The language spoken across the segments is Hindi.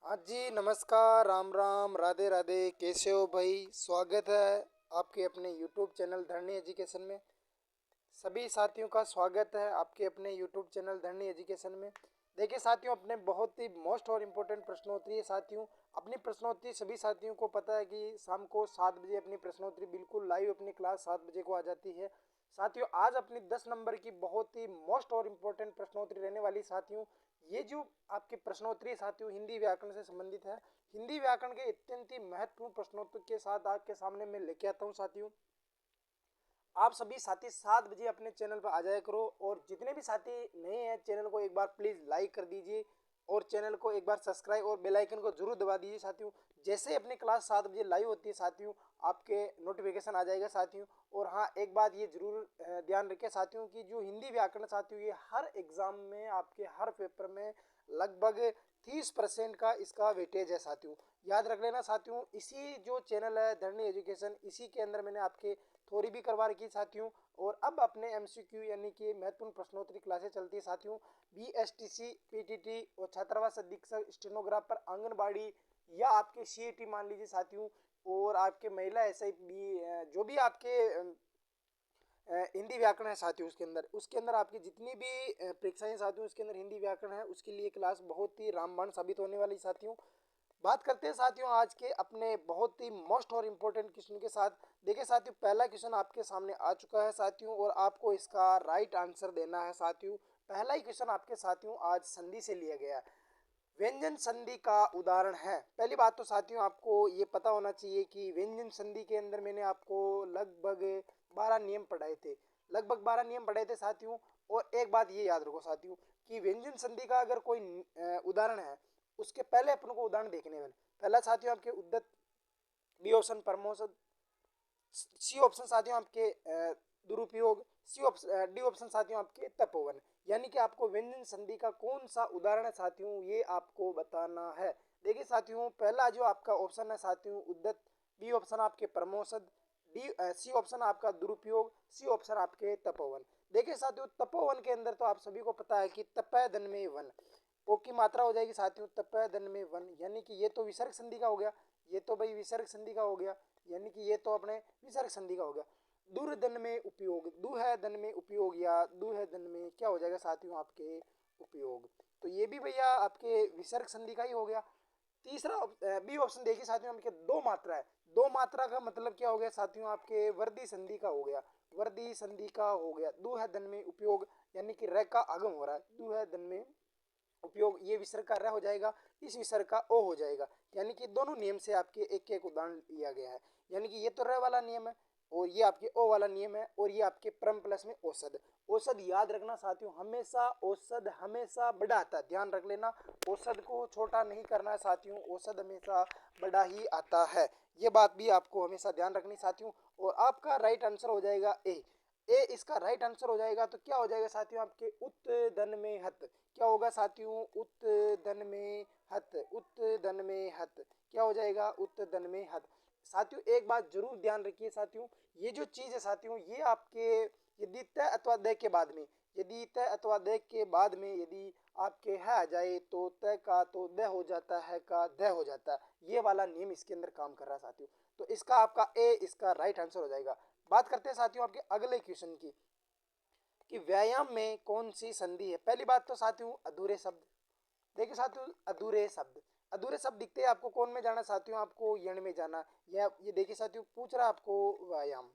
हाँ जी, नमस्कार, राम राम, राधे राधे। कैसे हो भाई? स्वागत है आपके अपने यूट्यूब चैनल धरनी एजुकेशन में। सभी साथियों का स्वागत है आपके अपने यूट्यूब चैनल धरनी एजुकेशन में। देखिए साथियों, अपने बहुत ही मोस्ट और इम्पोर्टेंट प्रश्नोत्तरी है साथियों। अपनी प्रश्नोत्तरी सभी साथियों को पता है कि शाम को 7 बजे अपनी प्रश्नोत्तरी बिल्कुल लाइव अपनी क्लास 7 बजे को आ जाती है। साथियों, आज अपनी 10 नंबर की बहुत ही मोस्ट और इम्पोर्टेंट प्रश्नोत्तरी रहने वाली साथियों। ये जो आपकी प्रश्नोत्तरी साथियों हिंदी व्याकरण से संबंधित है। हिंदी व्याकरण के अत्यंत ही महत्वपूर्ण प्रश्नोत्तरी के साथ आपके सामने मैं लेके आता हूँ साथियों। आप सभी साथी 7 बजे अपने चैनल पर आ जाया करो, और जितने भी साथी नए हैं चैनल को एक बार प्लीज़ लाइक कर दीजिए, और चैनल को एक बार सब्सक्राइब और बेल आइकन को जरूर दबा दीजिए साथियों। जैसे ही अपनी क्लास 7 बजे लाइव होती है साथियों, आपके नोटिफिकेशन आ जाएगा साथियों। और हाँ, एक बात ये जरूर ध्यान रखें साथियों कि जो हिंदी व्याकरण साथियों, ये हर एग्जाम में आपके हर पेपर में लगभग 30% का इसका वेटेज है साथियों। याद रख लेना साथियों। इसी जो चैनल है धरनी एजुकेशन, इसी के अंदर मैंने आपके थोड़ी भी करवा रखी साथियों। और अब अपने एमसीक्यू यानी कि महत्वपूर्ण प्रश्नोत्तरी क्लासेस चलती है साथियों। बीएसटीसी, पीटीटी और छात्रावास अधीक्षक, स्टेनोग्राफर, आंगनबाड़ी, या आपके सीईटी मान लीजिए साथियों, और आपके महिला एसआई भी, जो भी आपके हिंदी व्याकरण है साथियों, उसके अंदर आपकी जितनी भी परीक्षाएं साथियों, उसके अंदर हिंदी व्याकरण है, उसके लिए क्लास बहुत ही रामबाण साबित होने वाली साथियों। बात करते हैं साथियों आज के अपने बहुत ही मोस्ट और इम्पोर्टेंट क्वेश्चन के साथ। देखिए साथियों, पहला क्वेश्चन आपके सामने आ चुका है साथियों, और आपको इसका राइट आंसर देना है साथियों। पहला ही क्वेश्चन आपके साथियों आज संधि से लिया गया है। व्यंजन संधि का उदाहरण है। पहली बात तो साथियों आपको ये पता होना चाहिए कि व्यंजन संधि के अंदर मैंने आपको लगभग 12 नियम पढ़ाए थे। साथियों। और एक बात ये याद रखो साथियों कि व्यंजन संधि का अगर कोई उदाहरण है, उसके पहले अपन को उदाहरण देखने में पहला साथियों आपके उद्दत, बी ऑप्शन परमोशद, सी ऑप्शन साथियों आपके दुरुपयोग, सी ऑप्शन डी ऑप्शन साथियों आपके तपोवन। यानी कि आपको व्यंजन संधि का कौन सा उदाहरण है साथियों, ये आपको बताना है। देखिए साथियों, पहला जो आपका ऑप्शन है साथियों उद्दत, बी ऑप्शन आपके परमोशद, डी सी ऑप्शन आपका दुरुपयोग, सी ऑप्शन आपके तपोवन। देखिए साथियों, तपोवन के अंदर तो आप सभी को पता है कि तपय धन में वन, ओ की मात्रा हो जाएगी साथियों तपय धन में वन, यानी कि ये तो विसर्ग संधि का हो गया। ये तो भाई विसर्ग संधि का हो गया, यानी कि ये तो अपने विसर्ग संधि का हो गया। दुर्धन में उपयोग, दुह धन में उपयोग, या दुह धन में क्या हो जाएगा साथियों आपके उपयोग। तो ये भी भैया आपके विसर्ग संधि का ही हो गया। तीसरा बी ऑप्शन देखिए साथियों, आपके दो मात्रा है। दो मात्रा का मतलब क्या हो गया साथियों, आपके वर्दी संधि का हो गया। वर्दी संधि का हो गया दुह धन में उपयोग, यानी कि र का आगम हो रहा है, दुह धन में उपयोग, ये विसर्ग का र हो जाएगा, इस विसर्ग का ओ हो जाएगा। यानी कि दोनों नियम से आपके एक एक उदाहरण लिया गया है। यानी कि ये तो र वाला नियम है, और ये आपके ओ वाला नियम है, और ये आपके परम प्लस में औसत। औसत याद रखना साथियों, हमेशा औसत हमेशा बड़ा आता है, ध्यान रख लेना। औसत को छोटा नहीं करना है साथियों, औसत हमेशा बड़ा ही आता है। ये बात भी आपको हमेशा ध्यान रखनी साथियों। और आपका राइट आंसर हो जाएगा ए इसका राइट आंसर हो जाएगा। तो क्या हो जाएगा साथियों आपके उत धन में हत, क्या होगा साथियों उत धन में हत, उत धन में हत, क्या हो जाएगा उत धन में हत। साथियों एक बात जरूर ध्यान रखिए साथियों, ये जो चीज है साथियों, ये आपके यदि त अथवा द के बाद में, यदि त अथवा द के बाद में यदि आपके है आ जाए तो त का तो द हो जाता है, का द हो जाता है। ये वाला नियम इसके अंदर काम कर रहा है साथियों। तो इसका आपका ए इसका राइट आंसर हो जाएगा। बात करते हैं साथियों आपके अगले क्वेश्चन की, कि व्यायाम में कौन सी संधि है। पहली बात तो साथियों अधूरे शब्द। देखिए साथियों अधूरे शब्द, अधूरे शब्द दिखते हैं आपको कौन में जाना साथियों, आपको यण में जाना। या ये देखिए साथियों पूछ रहा है आपको व्यायाम,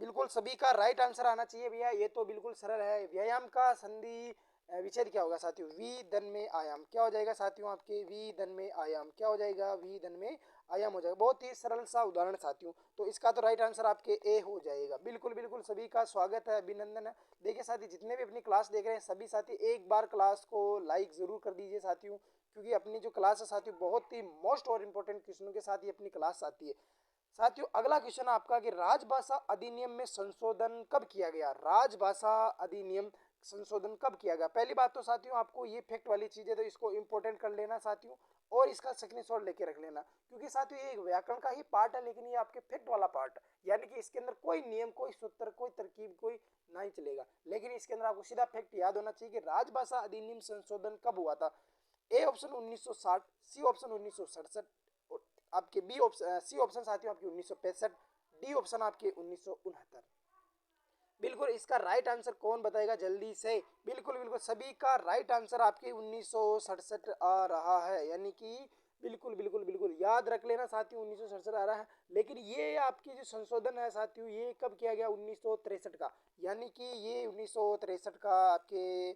बिल्कुल सभी का राइट आंसर आना चाहिए भैया, ये तो बिल्कुल सरल है। व्यायाम का संधि विच्छेद क्या होगा साथियों, वी धन में आयाम, क्या हो जाएगा साथियों आपके वी धन में आयाम, क्या हो जाएगा वी धन में आयाम हो जाएगा। बहुत ही सरल सा उदाहरण साथियों। तो इसका तो राइट आंसर आपके ए हो जाएगा। बिल्कुल बिल्कुल सभी का स्वागत है, अभिनंदन है। देखिए साथी जितने भी अपनी क्लास देख रहे हैं सभी साथी एक बार क्लास को लाइक जरूर कर दीजिए साथियों, क्योंकि अपनी जो क्लास है साथियों बहुत ही मोस्ट और इम्पोर्टेंट क्वेश्चनों के साथ ही अपनी क्लास आती है साथियों। अगला क्वेश्चन आपका कि राजभाषा अधिनियम में संशोधन कब किया गया। राजभाषा अधिनियम संशोधन कब किया गया। पहली बात तो साथियों आपको ये फैक्ट वाली चीज है, तो इसको इंपॉर्टेंट कर लेना साथियों, और इसका स्क्रीनशॉट लेके रख लेना, क्योंकि साथियों ये एक व्याकरण का ही पार्ट है, लेकिन ये आपके फैक्ट वाला पार्ट है। यानी कि इसके अंदर कोई नियम, कोई सूत्र, कोई तरकीब, कोई नहीं चलेगा, लेकिन इसके अंदर आपको सीधा फैक्ट याद होना चाहिए कि राजभाषा अधिनियम संशोधन कब हुआ था। ए ऑप्शन 1960, सी ऑप्शन 1967, और आपके बी ऑप्शन सी ऑप्शन साथियों आपके 1965, डी ऑप्शन आपके 1969। बिल्कुल इसका राइट आंसर कौन बताएगा जल्दी से। बिल्कुल बिल्कुल सभी का राइट आंसर आपके 1967 आ रहा है, यानी कि बिल्कुल बिल्कुल बिल्कुल याद रख लेना साथियों 1967 आ रहा है। लेकिन ये आपकी जो संशोधन है साथियों ये कब किया गया, 1963 का, यानी कि ये 1963 का आपके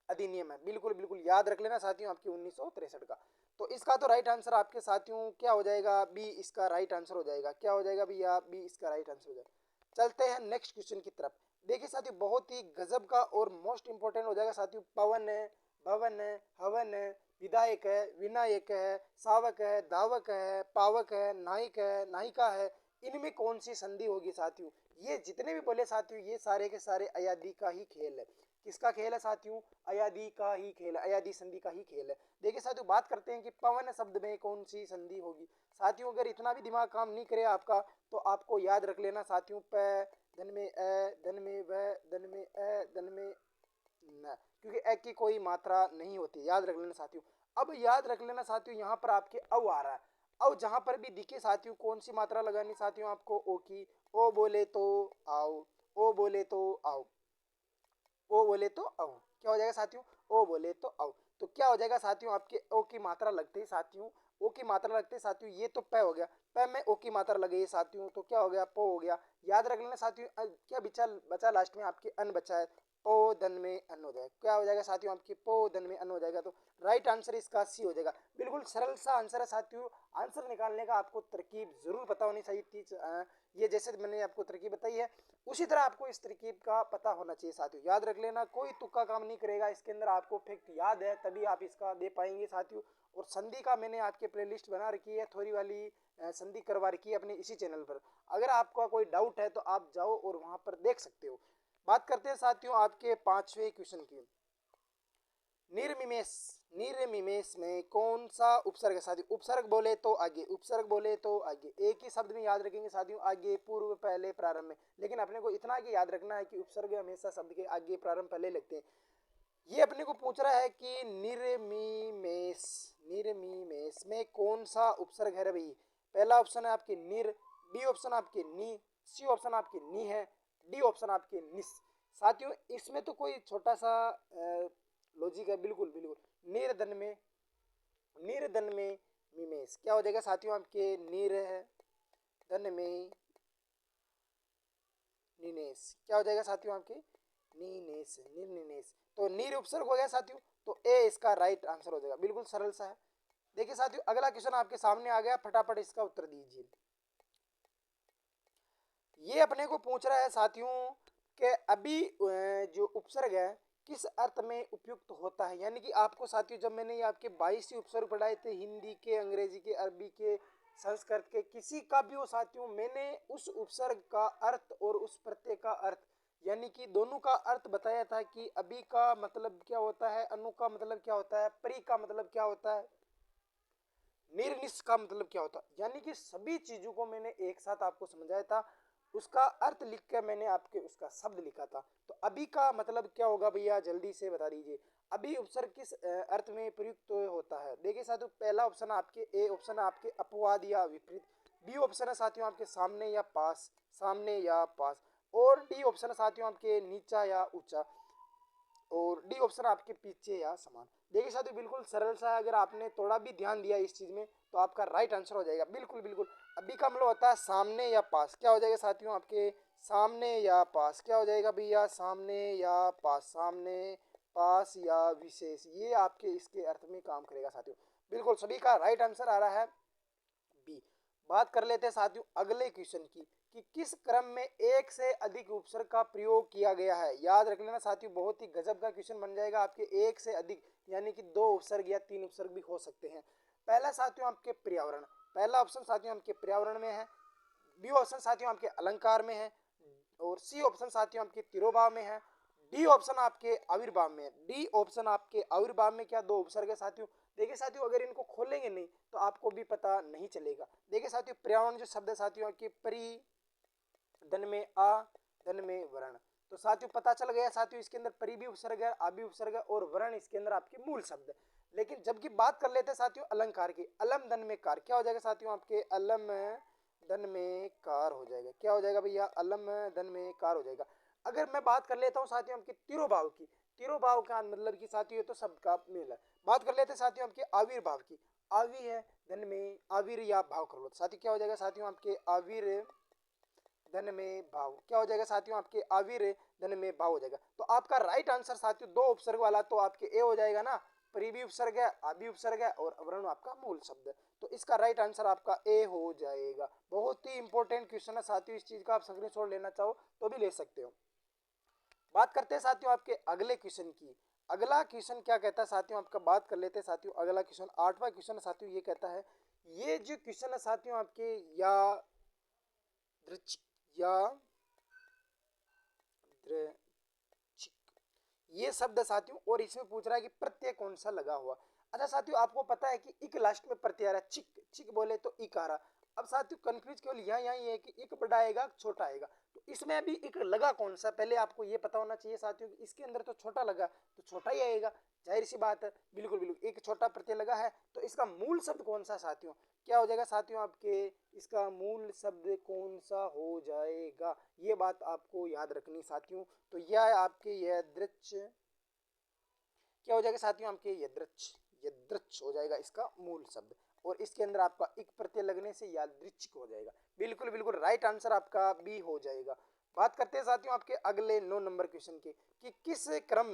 अधिनियम है। बिल्कुल बिल्कुल याद रख लेना साथियों आपके 1963 का। तो इसका तो राइट आंसर आपके साथियों क्या हो जाएगा, बी इसका राइट आंसर हो जाएगा। क्या हो जाएगा भैया, बी इसका राइट आंसर हो जाएगा। चलते हैं नेक्स्ट क्वेश्चन की तरफ। देखिए साथियों बहुत ही गजब का और मोस्ट इंपोर्टेंट हो जाएगा साथियों। पवन है, भवन है, हवन है, विधायक है, विनायक है, सावक है, धावक है, पावक है, नायक है, नायिका है, इनमें कौन सी संधि होगी साथियों। ये जितने भी बोले साथियों ये सारे के सारे अयादी का ही खेल है। किसका खेल है साथियों, अयादी का ही खेल है, अयादी संधि का ही खेल है। देखिए साथियों बात करते हैं कि पवन शब्द में कौन सी संधि होगी। साथियों अगर इतना भी दिमाग काम नहीं करे आपका तो आपको याद रख लेना साथियों, प धन में अ, धन में व, धन में अ, धन में न, क्योंकि ए की कोई मात्रा नहीं होती, याद रख लेना साथियों। अब याद रख लेना साथियों यहाँ पर आपके अव आ रहा है। अब जहां पर भी दिखे साथियों कौन सी मात्रा लगानी साथियों आपको, ओ की। ओ बोले तो आओ, ओ बोले तो आओ, ओ बोले तो औ। क्या हो जाएगा साथियों, ओ बोले तो औ। तो क्या हो जाएगा साथियों आपके ओ की मात्रा लगते ही साथियों, ओ की मात्रा लगते ही साथियों ये तो प हो गया, प में ओ की मात्रा लगी है साथियों तो क्या हो गया, पो हो गया। याद रख लेना साथियों। क्या बचा बचा लास्ट में आपके अन बचा है, पो धन में अन हो जाएगा। क्या हो जाएगा साथियों आपके पो धन में अन हो जाएगा। तो राइट आंसर इसका सी हो जाएगा। बिल्कुल सरल सा आंसर है साथियों। आंसर निकालने का आपको तरकीब जरूर पता होनी चाहिए। ये जैसे मैंने आपको तरकीब बताई है उसी तरह आपको इस तरकीब का पता होना चाहिए साथियों। याद रख लेना, कोई तुक्का काम नहीं करेगा इसके अंदर, आपको फैक्ट याद है तभी आप इसका दे पाएंगे साथियों। और संधि का मैंने आपके प्लेलिस्ट बना रखी है, थोड़ी वाली संधि करवा रखी है अपने इसी चैनल पर। अगर आपका कोई डाउट है तो आप जाओ और वहां पर देख सकते हो। बात करते हैं साथियों आपके पांचवें क्वेश्चन की। निर्मिमेष, निर्मिमेष में कौन सा उपसर्ग है साथियों। उपसर्ग बोले तो आगे, उपसर्ग बोले तो आगे, एक ही शब्द में याद रखेंगे साथियों, आगे, पूर्व, पहले, प्रारंभ में। लेकिन अपने को इतना आगे याद रखना है कि उपसर्ग हमेशा शब्द के आगे, प्रारंभ पहले लगते हैं। ये अपने को पूछ रहा है कि निर्मिमेष, निर्मिमेष में कौन सा उपसर्ग है रे भाई। पहला ऑप्शन है आपके निर, बी ऑप्शन आपके नी, सी ऑप्शन आपके नी है, डी ऑप्शन आपके निस। साथियों इसमें तो कोई छोटा सा लॉजिक है। बिल्कुल बिल्कुल निर्धन में, निर्धन में मिमेश। क्या हो जाएगा साथियों आपके निर्धन में निनेश। क्या हो जाएगा साथियों आपके नीनेश, निर्निनेश। तो नीर उपसर्ग हो गया साथियों, तो ए इसका राइट आंसर हो जाएगा। बिल्कुल सरल सा है। देखिए साथियों अगला क्वेश्चन आपके सामने आ गया, फटाफट इसका उत्तर दीजिए। ये अपने को पूछ रहा है साथियों कि अभी जो उपसर्ग है किस अर्थ में उपयुक्त होता है। यानी कि आपको साथियों जब मैंने ये आपके 22 ही उपसर्ग पढ़ाए थे, हिंदी के, अंग्रेजी के, अरबी के, संस्कृत के, किसी का भी हो साथियों, मैंने उस उपसर्ग का अर्थ और उस प्रत्यय का अर्थ यानी कि दोनों का अर्थ बताया था कि अभी का मतलब क्या होता है, अनु का मतलब क्या होता है, परी का मतलब क्या होता है, निर्निश का मतलब क्या होता है। यानी कि सभी चीजों को मैंने एक साथ आपको समझाया था, उसका अर्थ लिख कर मैंने आपके उसका शब्द लिखा था। तो अभी का मतलब क्या होगा भैया, जल्दी से बता दीजिए। अभी उपसर्ग किस अर्थ में प्रयुक्त होता है। देखिए साथियों पहला ऑप्शन आपके ए ऑप्शन है आपके अपवाद या विपरीत, बी ऑप्शन है साथियों आपके सामने या पास, सामने या पास, और डी ऑप्शन है साथियों आपके नीचा या ऊंचा, और डी ऑप्शन आपके पीछे या समान। देखिए साथियों बिल्कुल सरल सा है, अगर आपने थोड़ा भी ध्यान दिया इस चीज में तो आपका राइट आंसर हो जाएगा। बिल्कुल बिल्कुल अभी का मतलब होता है सामने या पास। क्या हो जाएगा साथियों आपके सामने या पास। क्या हो जाएगा भैया, सामने या पास, सामने, पास या विशेष, ये आपके इसके अर्थ में काम करेगा साथियों। बिल्कुल सभी का राइट आंसर आ रहा है बी। बात कर लेते हैं साथियों अगले क्वेश्चन की कि किस क्रम में एक से अधिक उपसर्ग का प्रयोग किया गया है। याद रख लेना साथियों बहुत ही गजब का क्वेश्चन बन जाएगा आपके, एक से अधिक यानी कि दो उपसर्ग या तीन उपसर्ग भी हो सकते हैं। पहला साथियों आपके पर्यावरण, पहला ऑप्शन साथियों आपके पर्यावरण में है, बी ऑप्शन साथियों आपके अलंकार में है, और सी ऑप्शन साथियों आपके तिरोभाव में है, डी ऑप्शन आपके आविर्भाव में है। डी ऑप्शन आपके आविर्भाव में क्या दो उपसर्ग है साथियों। देखिए साथियों अगर इनको खोलेंगे नहीं तो आपको भी पता नहीं चलेगा। देखिए साथियों पर्यावरण जो शब्द है साथियों आपके परि, धन में आ, धन में वर्ण, तो साथियों पता चल गया साथियों, इसके अंदर परिभी उपसर्ग है, आभि उपसर्ग है और वर्ण इसके अंदर आपके मूल शब्द है। लेकिन जबकि बात कर लेते हैं साथियों अलंकार की, अलम धन में कार, क्या हो जाएगा साथियों आपके अलम धन में कार हो जाएगा। क्या हो जाएगा भैया, अलम धन में कार हो जाएगा। अगर मैं बात कर लेता हूँ साथियों आपके तिरोभाव की, तिरोभाव का मतलब की साथियों तो शब्द का मेल है। बात कर लेते हैं साथियों आपके आविर्भाव की, आवी है धन में आविर या भाव कर लो साथियों, क्या हो जाएगा साथियों आपके आविर धन में भाव, क्या हो जाएगा साथियों आपके आविर धन में भाव हो जाएगा। तो आपका राइट आंसर साथियों दो उपसर्ग वाला तो आपके ए हो जाएगा ना, परिवी उपसर्ग है, आभि उपसर्ग है और अवर्ण आपका मूल शब्द है। तो इसका राइट आंसर आपका ए हो जाएगा। बहुत ही इंपॉर्टेंट क्वेश्चन है साथियों, इस चीज का आप स्क्रीनशॉट लेना चाहो तो भी ले सकते हो। बात करते हैं साथियों आपके अगले क्वेश्चन की। अगला क्वेश्चन क्या कहता है साथियों आपका, बात कर लेते हैं साथियों अगला क्वेश्चन, आठवां क्वेश्चन साथियों ये कहता है, ये जो क्वेश्चन है साथियों आपके या दृच या द्रचिक, ये शब्द साथियों और इसमें पूछ रहा है कि प्रत्यय कौन सा लगा हुआ। अच्छा साथियों आपको पता है कि इक लास्ट में प्रत्यय आ रहा है, चिक चिक बोले तो इक आ रहा। अब साथियों कंफ्यूज केवल यहाँ है कि इक बड़ा आएगा छोटा आएगा, तो इसमें अभी इक लगा कौन सा, पहले आपको ये पता होना चाहिए साथियों कि इसके अंदर तो छोटा लगा तो छोटा ही आएगा, जाहिर सी बात है। बिल्कुल बिल्कुल एक छोटा प्रत्यय लगा है, तो इसका मूल शब्द कौन सा साथियों, क्या हो जाएगा साथियों आपके, इसका मूल शब्द कौन सा हो जाएगा, ये बात आपको याद रखनी साथियों। तो यह आपके यह दृश्य क्या हो जाएगा साथियों आपके यदृच्छ हो जाएगा इसका मूल शब्द, और इसके अंदर आपका एक प्रत्यय लगने से यादृच्छिक हो जाएगा। बिल्कुल बिल्कुल राइट आंसर आपका बी हो जाएगा। बात करते हैं साथियों आपके अगले 9 नंबर क्वेश्चन की, कि किस क्रम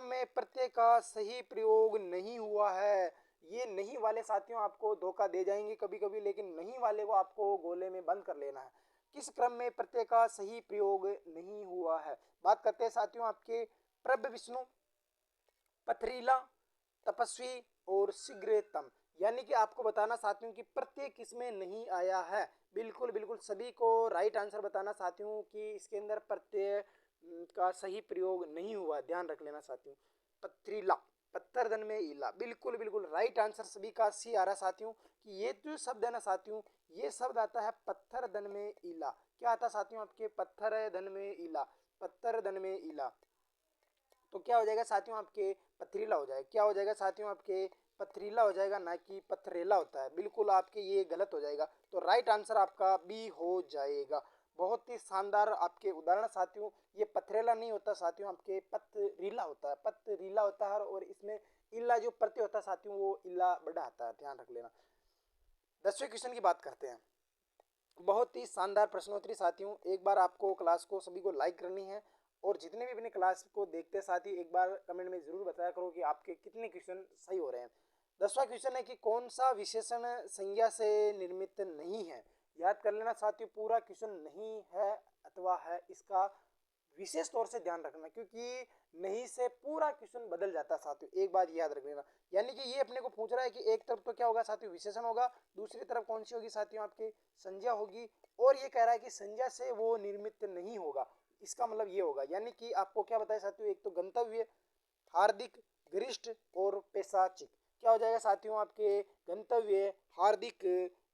में प्रत्यय का सही प्रयोग नहीं हुआ है। ये नहीं वाले साथियों आपको धोखा दे जाएंगे कभी कभी, लेकिन नहीं वाले को आपको गोले में बंद कर लेना है। किस क्रम में प्रत्यय का सही प्रयोग नहीं हुआ है। बात करते हैं साथियों आपके प्रभ विष्णु, पथरीला, तपस्वी और शीघ्रतम, यानी कि आपको बताना साथियों कि प्रत्यय किसमें नहीं आया है। बिल्कुल बिल्कुल सभी को राइट आंसर बताना साथियों कि इसके अंदर प्रत्यय का सही प्रयोग नहीं हुआ, ध्यान रख लेना साथियों। पथरीला, पत्थर धन में इला, बिल्कुल बिल्कुल राइट आंसर सभी का सी आ रहा साथियों, कि ये जो शब्द है ना साथियों, ये शब्द आता है पत्थर धन में इला। क्या आता साथियों आपके, पत्थर धन में इला, पत्थर धन में इला। तो क्या हो जाएगा साथियों आपके पथरीला हो जाएगा, क्या हो जाएगा साथियों आपके पथरीला हो जाएगा, ना कि पथरेला होता है। बिल्कुल आपके ये गलत हो जाएगा, तो राइट आंसर आपका बी हो जाएगा। बहुत ही शानदार आपके उदाहरण साथियों, ये पथरेला नहीं होता साथियों, आपके पथरीला होता है, पथरीला होता है, और इसमें इल्ला जो प्रत्यय होता है साथियों वो इल्ला बड़ा आता है, ध्यान रख लेना। 10वें क्वेश्चन की बात करते हैं। बहुत ही शानदार प्रश्नोत्तरी साथियों, एक बार आपको क्लास को सभी को लाइक करनी है, और जितने भी अपने क्लास को देखते हैं साथी एक बार कमेंट में जरूर बताया करो कि आपके कितने क्वेश्चन सही हो रहे हैं। 10वां क्वेश्चन है कि कौन सा विशेषण संज्ञा से निर्मित नहीं है। याद कर लेना साथियों, पूरा क्वेश्चन नहीं है अथवा है, इसका विशेष तौर से ध्यान रखना, क्योंकि नहीं से पूरा क्वेश्चन बदल जाता है साथियों, एक बात याद रख लेना। यानी कि ये अपने को पूछ रहा है कि एक तरफ तो क्या होगा साथियों विशेषण होगा, दूसरी तरफ कौन सी होगी साथियों आपकी संज्ञा होगी, और ये कह रहा है कि संज्ञा से वो निर्मित नहीं होगा। इसका मतलब ये होगा, यानी कि आपको क्या बताया साथियों, एक तो गंतव्य, हार्दिक, गरिष्ठ और पैशाचिक। क्या हो जाएगा साथियों आपके गंतव्य, हार्दिक,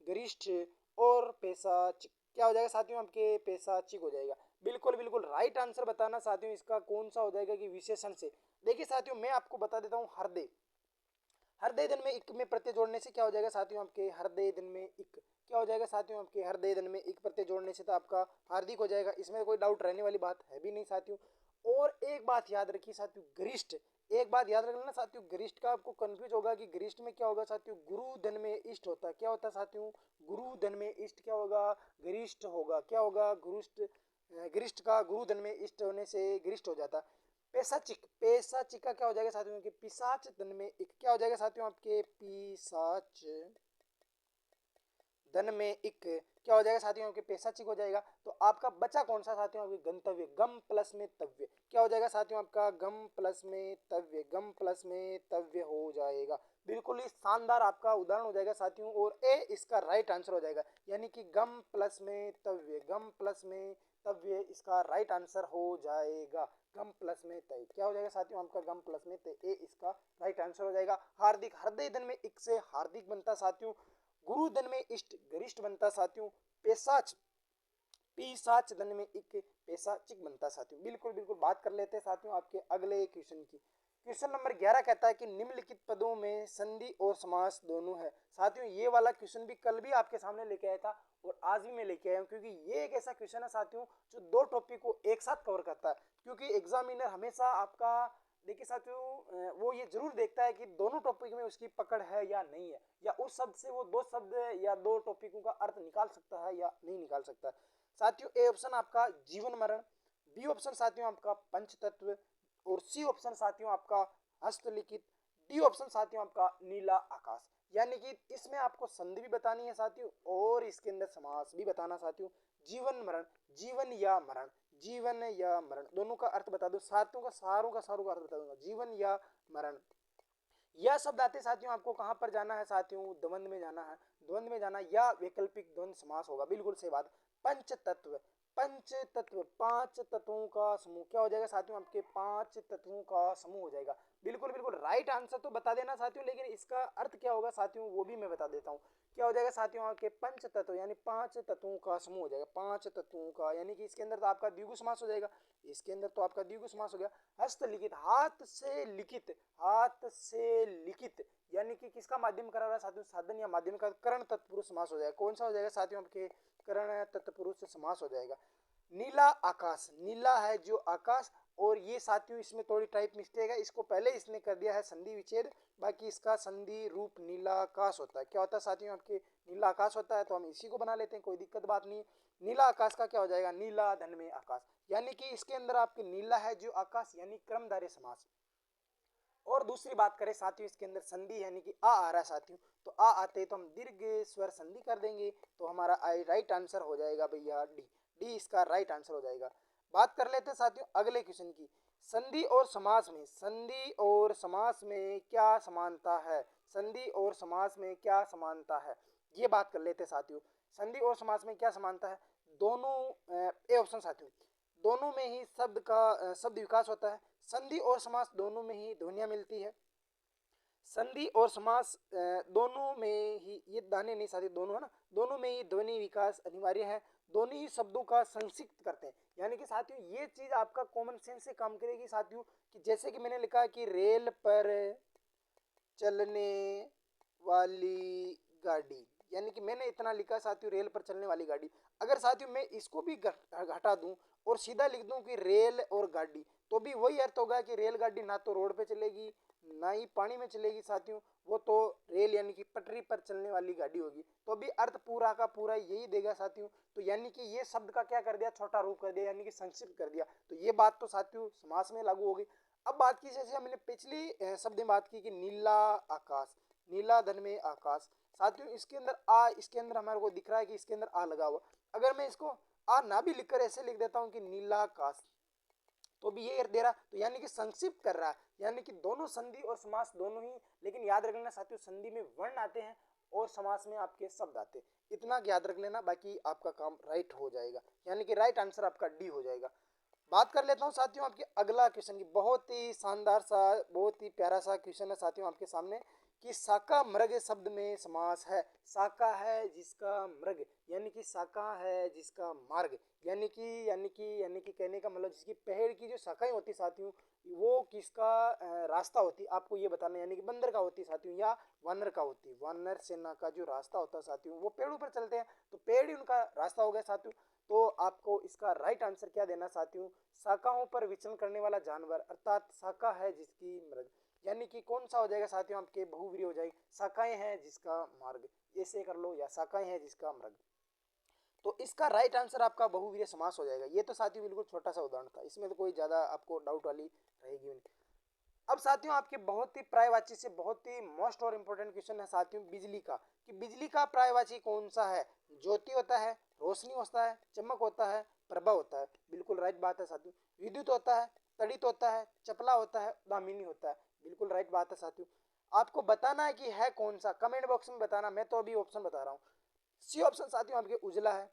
गरिष्ठ और पैशाचिक, क्या हो जाएगा साथियों आपके पैशाचिक हो जाएगा। बिल्कुल बिल्कुल राइट आंसर बताना साथियों इसका कौन सा हो जाएगा कि विशेषण से। देखिए साथियों मैं आपको बता देता हूँ, हृदय, हृदय दिन में इक में प्रत्यय जोड़ने से क्या हो जाएगा साथियों आपके हृदय दिन में इक, क्या हो जाएगा साथियों आपके हृदय दिन में इक प्रत्यय जोड़ने से तो आपका हार्दिक हो जाएगा, इसमें कोई डाउट रहने वाली बात है भी नहीं साथियों। और एक बात याद रखिए साथियों, गरिष्ठ, एक बात याद रख लेना साथियों, गरिष्ठ का आपको कंफ्यूज होगा कि गरिष्ठ में क्या होगा साथियों, गुरु धन में इष्ट होता है। क्या होता है साथियों, गुरु धन में इष्ट क्या होगा, गरिष्ठ होगा। क्या होगा, गुरुष्ठ, गरिष्ठ का गुरु धन में इष्ट होने से गरिष्ठ हो जाता है। पैसाचिक, पैसाचिक का क्या हो जाएगा साथियों के पिशाच धन में एक, क्या हो जाएगा साथियों आपके पिशाच धन में इक, क्या हो जाएगा साथियों आपके पैसाचिक हो जाएगा। तो आपका बचा कौन सा साथियों आपके गंतव्य, गम प्लस में तव्य, क्या हो जाएगा साथियों आपका गम प्लस में तव्य, गम प्लस में तव्य हो जाएगा। बिल्कुल ही शानदार आपका उदाहरण हो जाएगा साथियों, और ए इसका राइट आंसर हो जाएगा, यानी कि गम प्लस में तव्य, गम प्लस में तव्य इसका राइट आंसर हो जाएगा। गम प्लस में तय, क्या हो जाएगा साथियों आपका गम प्लस में तय, ए इसका राइट आंसर हो जाएगा। हार्दिक, हृदय धन में इक से हार्दिक बनता साथियों, गुरु धन में इष्ट गरिष्ठ बनता साथियों, पैसाच, टी साच धन में एक पैसा चिक बनता है साथियों। बिल्कुल बिल्कुल बात कर लेते हैं साथियों आपके अगले क्वेश्चन की। क्वेश्चन नंबर 11 कहता है कि निम्नलिखित पदों में संधि और समास दोनों है। साथियों ये वाला क्वेश्चन भी कल भी आपके सामने लेके आया था और आज भी मैं लेके आया हूँ, क्योंकि ये एक ऐसा क्वेश्चन है साथियों जो दो टॉपिक को एक साथ कवर करता है। क्योंकि एग्जामिनर हमेशा आपका देखिए साथियों वो ये जरूर देखता है कि दोनों टॉपिक में उसकी पकड़ है या नहीं है, या उस शब्द से वो दो शब्द या दो टॉपिकों का अर्थ निकाल सकता है या नहीं निकाल सकता है। साथियों ए ऑप्शन आपका जीवन मरण, बी ऑप्शन साथियों आपका पंचतत्व, और सी ऑप्शन साथियों आपका हस्तलिखित, डी ऑप्शन साथियों आपका नीला आकाश। यानी कि इसमें आपको संधि भी बतानी है साथियों और इसके अंदर समास भी बताना साथियों। जीवन मरण, जीवन या मरण, जीवन या मरण दोनों का अर्थ बता दो साथियों का, सारों का अर्थ बता दूंगा। जीवन या मरण यह शब्द आते साथियों आपको कहां पर जाना है साथियों, द्वंद्व में जाना है। द्वंद्व में जाना या वैकल्पिक द्वंद्व समास होगा, बिल्कुल सही बात। पंच तत्व, पंच तत्व पांच तत्वों का समूह क्या हो जाएगा साथियों, आपके पांच तत्वों का समूह हो जाएगा। बिल्कुल बिल्कुल राइट आंसर तो बता देना साथियों, लेकिन इसका अर्थ क्या होगा साथियों वो भी मैं बता देता हूँ। क्या हो जाएगा साथियों आपके पंच तत्व यानी पांच तत्वों का समूह हो जाएगा, पांच तत्वों का, यानी कि इसके अंदर तो आपका द्विगु समास हो जाएगा, इसके अंदर तो आपका द्विगु समास हो गया। हस्तलिखित, हाथ से लिखित, हाथ से लिखित यानी कि किसका माध्यम करा रहा है साथियों, साधन या माध्यम का करण तत्पुरुष समास हो जाएगा। कौन सा हो जाएगा साथियों आपके करण तत्पुरुष समास हो जाएगा। नीला आकाश, नीला है जो आकाश, और ये साथियों इसमें थोड़ी टाइप मिस्टेक है, इसको पहले इसने कर दिया है संधि विच्छेद, बाकी इसका संधि रूप नीला आकाश होता है। क्या होता है साथियों आपके नीला आकाश होता है, तो हम इसी को बना लेते हैं, कोई दिक्कत बात नहीं। नीला आकाश का क्या हो जाएगा, नीला धन में आकाश, यानी कि इसके अंदर आपके नीला है जो आकाश यानी क्रमधारय समास। और दूसरी बात करें साथियों इसके अंदर संधि यानी कि आ रहा है साथियों, तो आ आते तो हम दीर्घ स्वर संधि कर देंगे, तो हमारा राइट आंसर हो जाएगा भैया डी, डी इसका राइट आंसर हो जाएगा। बात कर लेते हैं साथियों अगले क्वेश्चन की। संधि और समास में, संधि और समास में क्या समानता है, संधि और समास में क्या समानता है, ये बात कर लेते हैं साथियों। संधि और समास में क्या समानता है, दोनों ए ऑप्शन साथियों, दोनों में ही शब्द का शब्द विकास होता है। संधि और समास दोनों में ही ध्वनियां मिलती है। संधि और समास दोनों में ही, ये दाने नहीं साथी दोनों है ना, दोनों में ही ध्वनि विकास अनिवार्य है। दोनों ही शब्दों का संक्षिप्त करते हैं, यानी कि साथियों ये चीज आपका कॉमन सेंस से काम करेगी साथियों, कि जैसे कि मैंने लिखा है कि रेल पर चलने वाली गाड़ी, यानी कि मैंने इतना लिखा साथियों रेल पर चलने वाली गाड़ी। अगर साथियों मैं इसको भी हटा दूं और सीधा लिख दूं कि रेल और गाड़ी, तो भी वही अर्थ होगा कि रेलगाड़ी ना तो रोड पे चलेगी ना ही पानी में चलेगी साथियों, वो तो रेल यानी कि पटरी पर चलने वाली गाड़ी होगी, तो भी अर्थ पूरा का पूरा यही देगा साथियों। तो यानी कि ये शब्द का क्या कर दिया, छोटा रूप कर दिया, यानी कि संक्षिप्त कर दिया, तो ये बात तो साथियों समास में लागू होगी। अब बात की जैसे हमने पिछली शब्द में बात की कि नीला आकाश, नीला धन में आकाश, साथियों इसके अंदर आ, इसके अंदर हमारे को दिख रहा है कि इसके अंदर आ लगा हुआ, अगर मैं इसको आ ना भी लिखकर ऐसे लिख देता हूँ कि नीला आकाश, तो भी ये दे रहा, तो यानी कि संक्षिप्त कर रहा है, यानी कि दोनों संधि और समास दोनों ही, लेकिन याद रख लेना साथियों संधि में वर्ण आते हैं और समास में आपके शब्द आते हैं, इतना याद रख लेना, बाकी आपका काम राइट हो जाएगा, यानी कि राइट आंसर आपका डी हो जाएगा। बात कर लेता हूँ साथियों आपके अगला क्वेश्चन की, बहुत ही शानदार सा बहुत ही प्यारा सा क्वेश्चन है साथियों आपके सामने, कि साका मृग शब्द में समास है। साका है जिसका मृग, यानी कि साका है जिसका मार्ग, यानी कि कहने का मतलब जिसकी पेड़ की जो शाखाएं होती साथियों, वो किसका रास्ता होती आपको ये बताना, यानी कि बंदर का होती साथियों या वानर का होती, वानर सेना का जो रास्ता होता है साथियों, वो पेड़ों पर चलते हैं, तो पेड़ ही उनका रास्ता हो गया साथियों। तो आपको इसका राइट आंसर क्या देना साथियों, शाखाओं पर विचरण करने वाला जानवर, अर्थात शाखा है जिसकी मृग, यानी कि कौन सा हो जाएगा साथियों आपके बहुव्रीहि हो जाएगी, शाखाएं हैं जिसका मार्ग, ऐसे कर लो, या शाखाएं हैं जिसका मृग, तो इसका राइट आंसर आपका बहुवीर्य समास हो जाएगा। ये तो साथियों बिल्कुल छोटा सा उदाहरण था, इसमें तो कोई ज्यादा आपको डाउट वाली रहेगी नहीं। अब साथियों आपके बहुत ही प्रायवाची से बहुत ही मोस्ट और इम्पोर्टेंट क्वेश्चन है साथियों बिजली का, कि बिजली का प्रायवाची कौन सा है, ज्योति होता है, रोशनी होता है, चमक होता है, प्रभा होता है, बिल्कुल राइट बात है साथियों। विद्युत होता है, तड़ित होता है, चपला होता है, दामिनी होता है, बिल्कुल राइट बात है साथियों। आपको बताना है कि है कौन सा, कमेंट बॉक्स में बताना, मैं तो अभी ऑप्शन बता रहा हूँ। सी ऑप्शन साथियों आपके उजला है,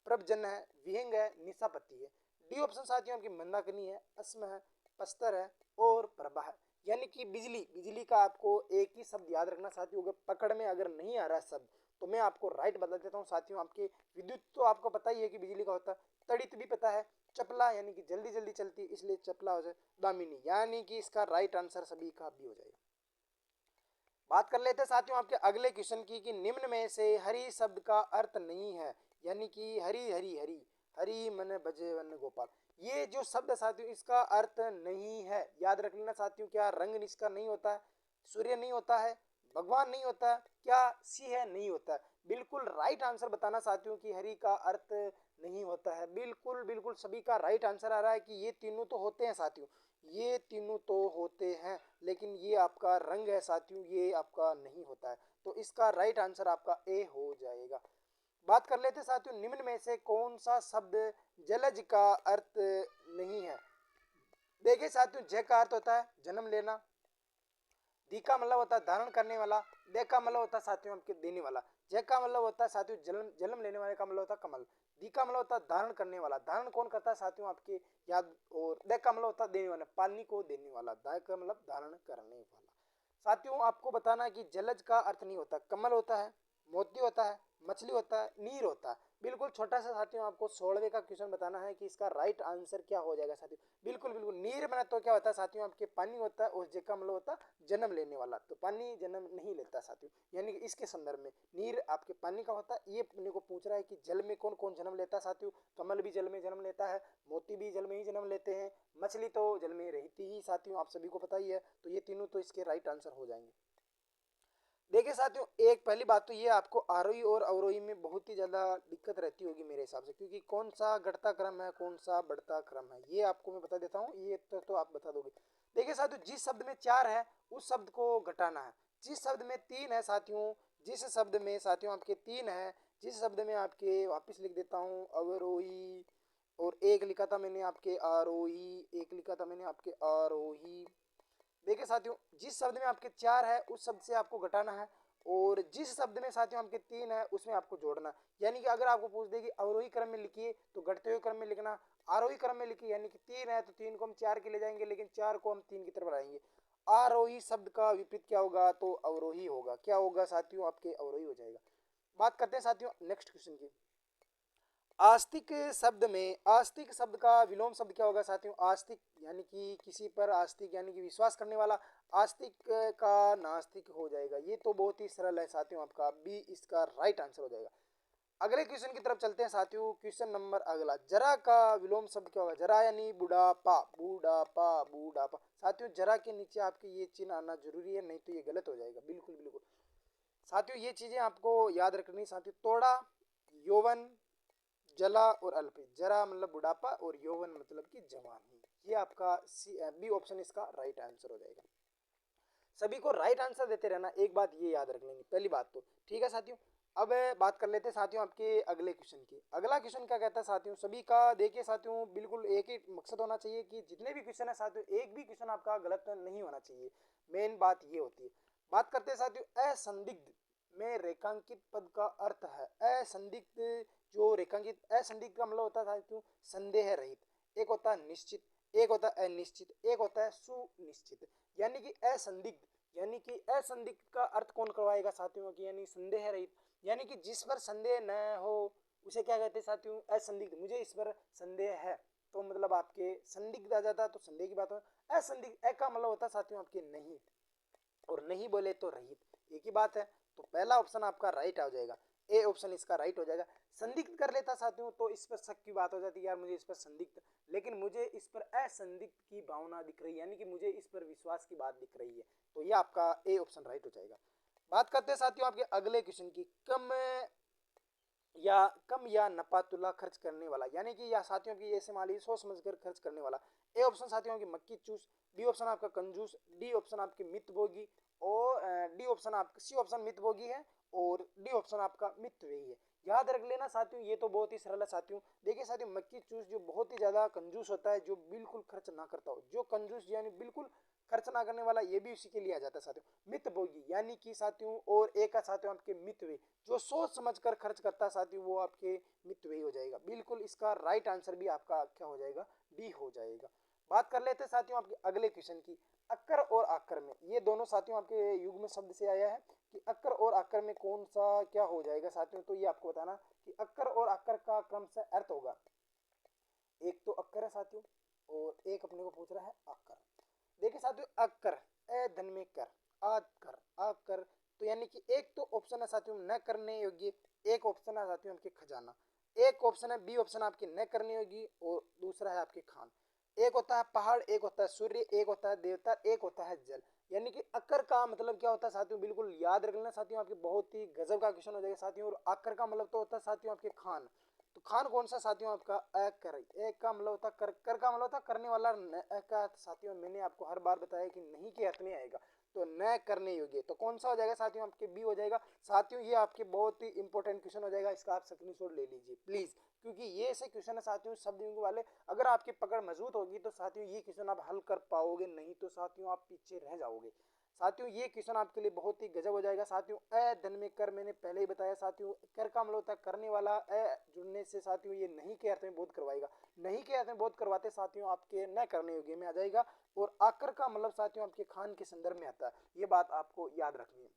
प्रभजन है, विहंग है, निशापति है। डी ऑप्शन साथियों आपकी मंदाकिनी है, अस्म है, पस्तर है और प्रभा है। यानी कि बिजली, बिजली का आपको एक ही शब्द याद रखना साथियों, अगर पकड़ में अगर नहीं आ रहा शब्द, तो मैं आपको राइट बता देता हूँ साथियों। आपके विद्युत तो आपको पता ही है कि बिजली का होता है, तड़ित भी पता है, चपला यानी कि जल्दी जल्दी चलती है इसलिए चपला हो जाए, दामिनी यानी कि इसका राइट आंसर सभी का बी हो जाएगा। बात कर लेते हैं साथियों आपके अगले क्वेश्चन की कि निम्न में से हरि शब्द का अर्थ नहीं है, यानी कि हरी हरी हरी हरी मन बजे वन गोपाल, ये जो शब्द है साथियों इसका अर्थ नहीं है। याद रख लेना साथियों, क्या रंग इसका नहीं होता है, सूर्य नहीं होता है, भगवान नहीं होता है, क्या सिंह नहीं होता है। बिल्कुल राइट आंसर बताना साथियों कि हरि का अर्थ नहीं होता है। बिल्कुल बिल्कुल सभी का राइट आंसर आ रहा है कि ये तीनों तो होते हैं साथियों, ये तीनों तो होते हैं, लेकिन ये आपका रंग है साथियों, ये आपका नहीं होता है। तो इसका राइट आंसर आपका ए हो जाएगा। बात कर लेते हैं साथियों, निम्न में से कौन सा शब्द जलज का अर्थ नहीं है। देखिए साथियों, जय का अर्थ होता है जन्म लेना, दी का मतलब होता है धारण करने वाला, दे का मतलब होता है साथियों आपके देने वाला, जय का मतलब होता है साथियों जन्म जन्म लेने वाले का मतलब होता है कमल, दी का मतलब होता है धारण करने वाला, धारण कौन करता है साथियों आपके याद, और दे का मतलब होता है देने वाला, पानी को देने वाला, दाय का मतलब धारण करने वाला। साथियों आपको बताना है कि जलज का अर्थ नहीं होता, कमल होता है, मोती होता है, मछली होता है, नीर होता है। बिल्कुल छोटा सा साथियों आपको 16वें का क्वेश्चन बताना है कि इसका राइट आंसर क्या हो जाएगा साथियों। बिल्कुल बिल्कुल, नीर बना तो क्या होता है साथियों आपके पानी होता है, और जे का मतलब होता है जन्म लेने वाला, तो पानी जन्म नहीं लेता साथियों, यानी कि इसके संदर्भ में नीर आपके पानी का होता है। ये अपने को पूछ रहा है कि जल में कौन कौन जन्म लेता है साथियों, कमल भी जल में जन्म लेता है, मोती भी जल में ही जन्म लेते हैं, मछली तो जल में रहती ही साथियों, आप सभी को पता ही है। तो ये तीनों तो इसके राइट आंसर हो जाएंगे। देखिए साथियों, एक पहली बात तो ये आपको आरोही और अवरोही में बहुत ही ज़्यादा दिक्कत रहती होगी मेरे हिसाब से, क्योंकि कौन सा घटता क्रम है कौन सा बढ़ता क्रम है ये आपको मैं बता देता हूँ, ये तो आप बता दोगे। देखिए साथियों, जिस शब्द में 4 है उस शब्द को घटाना है, जिस शब्द में 3 है साथियों, जिस शब्द में साथियों आपके 3 है, जिस शब्द में आपके वापिस लिख देता हूँ अवरोही, और एक लिखा था मैंने आपके आरोही, एक लिखा था मैंने आपके आरोही। देखिए साथियों, जिस शब्द में आपके 4 है उस शब्द से आपको घटाना है, और जिस शब्द में साथियों आपके 3 है उसमें आपको जोड़ना। यानी कि अगर आपको पूछ दे कि अवरोही क्रम में लिखिए तो घटते हुए क्रम में लिखना, आरोही क्रम में लिखिए यानी कि 3 है तो 3 को हम 4 के ले जाएंगे, लेकिन 4 को हम 3 की तरफ बढ़ाएंगे। आरोही शब्द का विपरीत क्या होगा, तो अवरोही होगा। क्या होगा साथियों, आपके अवरोही हो जाएगा। बात करते हैं साथियों नेक्स्ट क्वेश्चन की। आस्तिक शब्द में, आस्तिक शब्द का विलोम शब्द क्या होगा साथियों, आस्तिक यानी कि किसी पर आस्तिक यानी कि विश्वास करने वाला, आस्तिक का नास्तिक हो जाएगा। ये तो बहुत ही सरल है साथियों, आपका बी इसका राइट आंसर हो जाएगा। अगले क्वेश्चन की तरफ चलते हैं साथियों। क्वेश्चन नंबर अगला, जरा का विलोम शब्द क्या होगा, जरा यानी बुढ़ापा, बूढ़ापा बूढ़ापा। साथियों जरा के नीचे आपके ये चिन्ह आना जरूरी है, नहीं तो ये गलत हो जाएगा। बिल्कुल बिल्कुल साथियों, ये चीजें आपको याद रखनी साथियों। तोड़ा, यौवन, जला और अल्प, जरा मतलब बुढ़ापा और यौवन मतलब कि जवानी। ये आपका सी बी ऑप्शन इसका राइट आंसर हो जाएगा। सभी को राइट आंसर देते रहना, एक बात ये याद रख लेंगे पहली बात तो, ठीक है साथियों। अब बात कर लेते हैं साथियों आपके अगले क्वेश्चन की। अगला क्वेश्चन क्या कहता है साथियों, सभी का देखिए साथियों बिल्कुल एक ही मकसद होना चाहिए कि जितने भी क्वेश्चन है साथियों एक भी क्वेश्चन आपका गलत नहीं होना चाहिए, मेन बात ये होती है। बात करते हैं साथियों, असंदिग्ध में रेखांकित पद का अर्थ है, असंदिग्ध जो रेखांकित, असंदिग्ध का मतलब होता है साथियों संदेह रहित, एक होता है निश्चित, एक होता है अनिश्चित, एक होता है सुनिश्चित। यानी कि असंदिग्ध, यानी कि असंदिग्ध का अर्थ कौन करवाएगा साथियों की, यानी संदेह रहित, यानी कि जिस पर संदेह न हो उसे क्या कहते हैं साथियों, असंदिग्ध। मुझे इस पर संदेह है तो मतलब आपके संदिग्ध आ जाता है, तो संदेह की बात हो। असंदिग्ध ए का मतलब होता है साथियों आपके नहीं, और नहीं बोले तो रहित, एक ही बात है। तो पहला ऑप्शन आपका राइट आ जाएगा, ए ऑप्शन इसका राइट हो जाएगा। संदिग्ध कर लेता साथियों तो इस पर शक की बात हो जाती है, यार मुझे इस पर संदिग्ध, लेकिन मुझे इस पर असंदिग्ध की भावना दिख रही है, यानी कि मुझे इस पर विश्वास की बात दिख रही है, तो ये आपका ए ऑप्शन राइट हो जाएगा। बात करते हैं साथियों आपके अगले क्वेश्चन की, कम या नपातुला खर्च करने वाला, यानी कि या साथियों की ऐसे माली सोच समझकर खर्च करने वाला। ए ऑप्शन साथियों की मक्की चूस, बी ऑप्शन आपका कंजूस, डी ऑप्शन आपकी मितभोगी, और डी ऑप्शन आपका, सी ऑप्शन मितभोगी है, और डी ऑप्शन आपका मितव्ययी है। याद रख लेना साथियों, ये तो बहुत ही सरल है साथियों। देखिए साथियों, मक्की चूस जो बहुत ही ज्यादा कंजूस होता है, जो बिल्कुल खर्च ना करता हो, जो कंजूस यानी बिल्कुल खर्च ना करने वाला, ये भी उसी के लिए आ जाता है साथियों। मितभोगी यानी कि साथियों, और एक का साथियों आपके मितव्ययी, जो सोच समझ कर खर्च करता है साथियों, वो आपके मितव्ययी हो जाएगा। बिल्कुल इसका राइट आंसर भी आपका क्या हो जाएगा, डी हो जाएगा। बात कर लेते हैं साथियों आपके अगले क्वेश्चन की। अक्कर और आकर में, ये दोनों साथियों आपके युग्म शब्द से आया है कि अक्कर और आकर में कौन सा क्या हो जाएगा साथियों। तो ये आपको बताना कि अक्कर और आकर का क्रम से अर्थ होगा, एक तो अक्कर है साथियों और एक अपने को पूछ रहा है आकर। देखिए साथियों, अक्कर ए धन में कर, आकर आकर, तो यानी कि एक तो ऑप्शन है साथियों न करने योग्य, एक ऑप्शन है साथियों आपके खजाना, एक ऑप्शन है बी ऑप्शन आपकी न करने योग्य और दूसरा है आपके खान। एक होता है पहाड़, एक होता है सूर्य, एक होता है देवता, एक होता है जल। यानी कि अक्कर का मतलब क्या होता है साथियों, बिल्कुल याद रख लेना साथियों, आपके बहुत ही गजब का क्वेश्चन हो जाएगा साथियों। और आकर का मतलब तो होता है साथियों आपके खान। तो खान कौन सा साथियों आपका अकर, एक का मतलब होता कर, कर का मतलब होता करने वाला, न का साथियों मैंने आपको हर बार बताया कि नहीं के अर्थ में आएगा, तो न करने योग्य, तो कौन सा हो जाएगा साथियों आपके बी हो जाएगा साथियों। ये आपके बहुत ही इंपॉर्टेंट क्वेश्चन हो जाएगा, इसका आप स्क्रीनशॉट ले लीजिए प्लीज, क्योंकि ये ऐसे क्वेश्चन है साथियों शब्द युग्म वाले, अगर आपकी पकड़ मजबूत होगी तो साथियों ये क्वेश्चन आप हल कर पाओगे, नहीं तो साथियों आप पीछे रह जाओगे साथियों। ये क्वेश्चन आपके लिए बहुत ही गजब हो जाएगा साथियों। अ धन में कर मैंने पहले ही बताया साथियों, कर का मतलब होता है करने वाला, अ जुड़ने से साथियों ये नहीं के अर्थ में बोध करवाएगा, नहीं के अर्थ में बोध करवाते साथियों आपके न करने योग्य में आ जाएगा। और आकर का मतलब साथियों आपके खान के संदर्भ में आता है, ये बात आपको याद रखनी है।